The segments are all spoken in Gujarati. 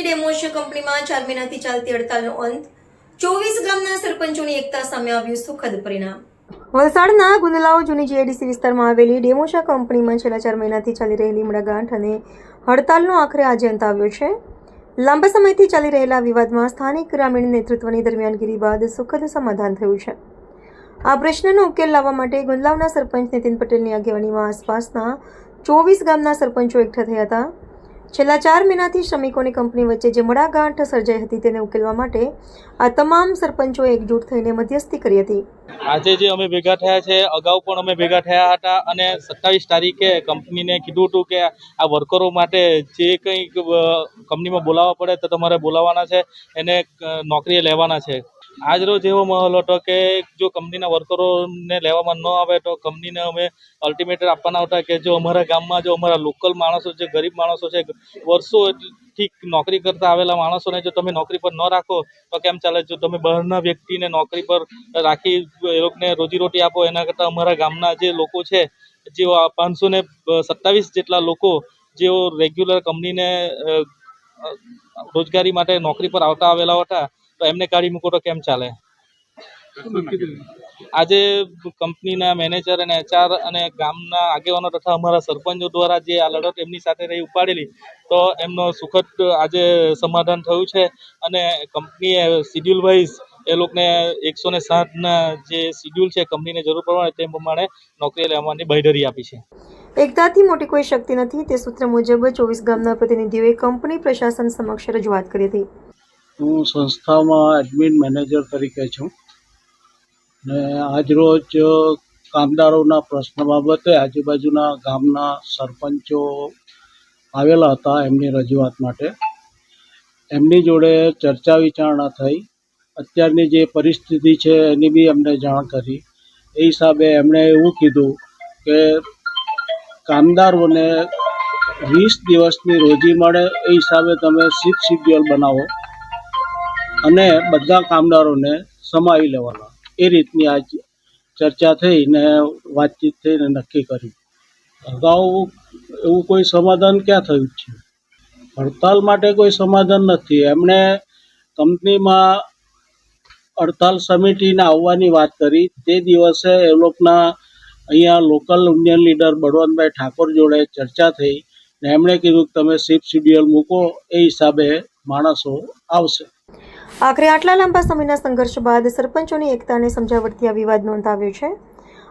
ડેમોશિયા કંપનીમાં 4 મહિનાથી ચાલતી હડતાલનો અંત 24 ગામના સરપંચોની એકતા સામે આવ્યું સુખદ પરિણામ। વલસાડના ગુંદલાવ જૂની જીઆઈડીસી વિસ્તારમાં આવેલી ડેમોશિયા કંપનીમાં છેલ્લા 4 મહિનાથી ચાલી રહેલી મડાગાંઠ અને હડતાલનો આખરે આજે અંત આવ્યો છે। લાંબા સમયથી ચાલી રહેલા વિવાદમાં સ્થાનિક ગ્રામીણ નેતૃત્વની દરમિયાનગીરી બાદ સુખદ સમાધાન થયું છે। આ પ્રશ્નનો ઉકેલ લાવવા માટે ગુંદલાવના સરપંચ નીતિન પટેલની આગેવાનીમાં આસપાસના 24 ગામના સરપંચો એકઠા થયા હતા। છેલ્લા 4 મહિનાથી શ્રમિકોની કંપની વચ્ચે જે મડાગાંઠ સર્જાઈ હતી તેને ઉકેલવા માટે આ તમામ સરપંચોએ એકજૂટ થઈને મધ્યસ્થી કરી હતી। આજે જે અમે ભેગા થયા છે, અગાઉ પણ અમે ભેગા થયા હતા અને 27 તારીખે કંપનીને કીધું હતું કે આ વર્કરો માટે જે કંઈ કંપનીમાં બોલાવવા પડે તો તમારે બોલાવવાના છે, એને નોકરીએ લેવાના છે। આજ રોજ એવો માહોલ હતો કે જો કંપનીના વર્કરોને લેવામાં ન આવે તો કંપનીને અમે અલ્ટિમેટમ આપવાના હતા કે જો અમારા ગામમાં જો અમારા લોકલ માણસો જે ગરીબ માણસો છે, વર્ષોથી નોકરી કરતા આવેલા માણસોને જો તમે નોકરી પર ન રાખો તો કેમ ચાલે? જો તમે બહારના વ્યક્તિને નોકરી પર રાખી એ લોકોને રોજીરોટી આપો એના કરતાં અમારા ગામના જે લોકો છે, જેઓ 527 જેટલા લોકો જેઓ રેગ્યુલર કંપનીને રોજગારી માટે નોકરી પર આવતા આવેલા હતા તો એમને કાઢી મૂકો તો કેમ ચાલે? આજે કંપનીના મેનેજર અને એચઆર અને ગામના આગેવાનો તથા અમારા સરપંચો દ્વારા જે આ લડત એમની સાથે રહી ઉપાડેલી તો એમનો સુખદ આજે સમાધાન થયું છે અને કંપનીએ શિડ્યુલ વાઇઝ એ લોકોને 107ના જે શિડ્યુલ છે કંપનીને જરૂર પ્રમાણે તે પ્રમાણે નોકરી લેવાની બાંયધરી આપી છે। એકતાથી મોટી કોઈ શક્તિ નથી તે સૂત્ર મુજબ 24 ગામના પ્રતિનિધિઓએ કંપની પ્રશાસન સમક્ષ રજૂઆત કરી હતી। હું સંસ્થામાં એડમિન મેનેજર તરીકે છું ને આજરોજ કામદારોના પ્રશ્ન બાબતે આજુબાજુના ગામના સરપંચો આવેલા હતા એમની રજૂઆત માટે। એમની જોડે ચર્ચા વિચારણા થઈ, અત્યારની જે પરિસ્થિતિ છે એની બી અમને જાણ કરી। એ હિસાબે એમણે એવું કીધું કે કામદારોને 20 દિવસની રોજી મળે એ હિસાબે તમે શિફ્ટ શિડ્યુલ બનાવો અને બધા કામદારોને સમાવી લેવાના, એ રીતની આજ ચર્ચા થઈ ને વાતચીત થઈને નક્કી કર્યું। અગાઉ એવું કોઈ સમાધાન ક્યાં થયું છે? હડતાલ માટે કોઈ સમાધાન નથી। એમણે કંપનીમાં હડતાલ સમિતિને આવવાની વાત કરી, તે દિવસે એ લોકોના અહીંયા local union leader Balwantbhai Thakor જોડે ચર્ચા થઈ ને એમણે કીધું કે તમે શિફ્ટ શિડ્યુલ મૂકો, એ હિસાબે માણસો આવશે। આખરે આટલા લાંબા સમયના સંઘર્ષ બાદ સરપંચોની એકતા અને સમજાવટથી આ વિવાદનો અંત આવ્યો છે।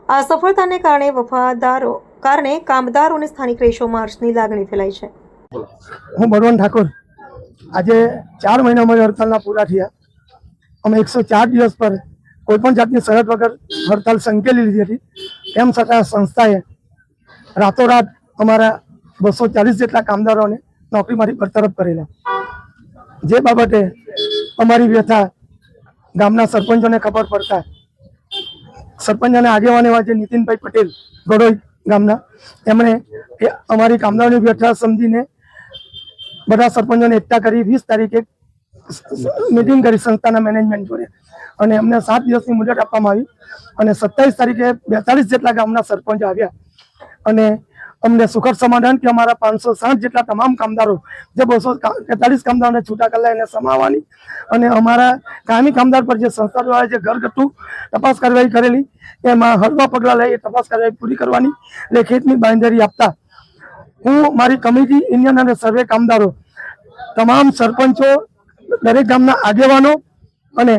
આ સફળતાને કારણે કામદારો અને સ્થાનિક રહીશોમાં હર્ષની લાગણી ફેલાઈ છે। હું બળવંત ઠાકોર, આજે 4 મહિના અમારી હડતાલના પૂરા થયા। અમે 104 દિવસ પર કોઈપણ જાતની શરત વગર હડતાલ સંકેલી લીધી હતી, તેમ છતાં સંસ્થાએ રાતોરાત અમારા 240 જેટલા કામદારોને નોકરીમાંથી બરતરફ કરેલા। જે બાબતે અમારી વ્યથા ગામના સરપંચોને ખબર પડતા સરપંચ અને આગેવાનો એવા જે નીતિનભાઈ પટેલ ગોડોઈ ગામના, એમણે અમારી કામદારોની વ્યથા સમજીને બધા સરપંચોને એકઠા કરી 20 તારીખે મિટિંગ કરી સંસ્થાના મેનેજમેન્ટ જોડે અને અમને 7 દિવસની મુદત આપવામાં આવી અને 27 તારીખે 42 જેટલા ગામના સરપંચો આવ્યા અને અમને સુખદ સમાધાન કે અમારા 560 જેટલા તમામ કામદારો જે 243 કામદારોને છૂટા કરેલા એને સમાવવાની અને અમારા કાયમી કામદાર પર જે સંસ્થા દ્વારા જે ઘરગથ્થુ તપાસ કાર્યવાહી કરેલી એમાં હળવા પગલાં લઈ તપાસ કાર્યવાહી પૂરી કરવાની લેખિતની બાંયધરી આપતા હું મારી કમિટી યુનિયન અને સર્વે કામદારો તમામ સરપંચો દરેક ગામના આગેવાનો અને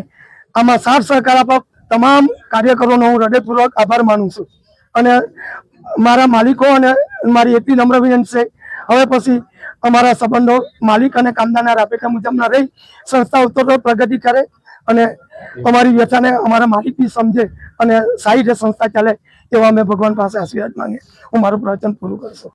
આમાં સાથ સહકાર આપવા તમામ કાર્યકરોનો હું હૃદયપૂર્વક આભાર માનું છું અને મારા માલિકો અને મારી એટલી નમ્ર વિનંતી છે, હવે પછી અમારા સંબંધો માલિક અને કામદારના રાબેતા મુજબના રહી સંસ્થા ઉત્તરોત્તર પ્રગતિ કરે અને અમારી વ્યથાને અમારા માલિક બી સમજે અને સારી રીતે સંસ્થા ચાલે એવા અમે ભગવાન પાસે આશીર્વાદ માંગે। હું મારું પ્રવચન પૂરું કરશું।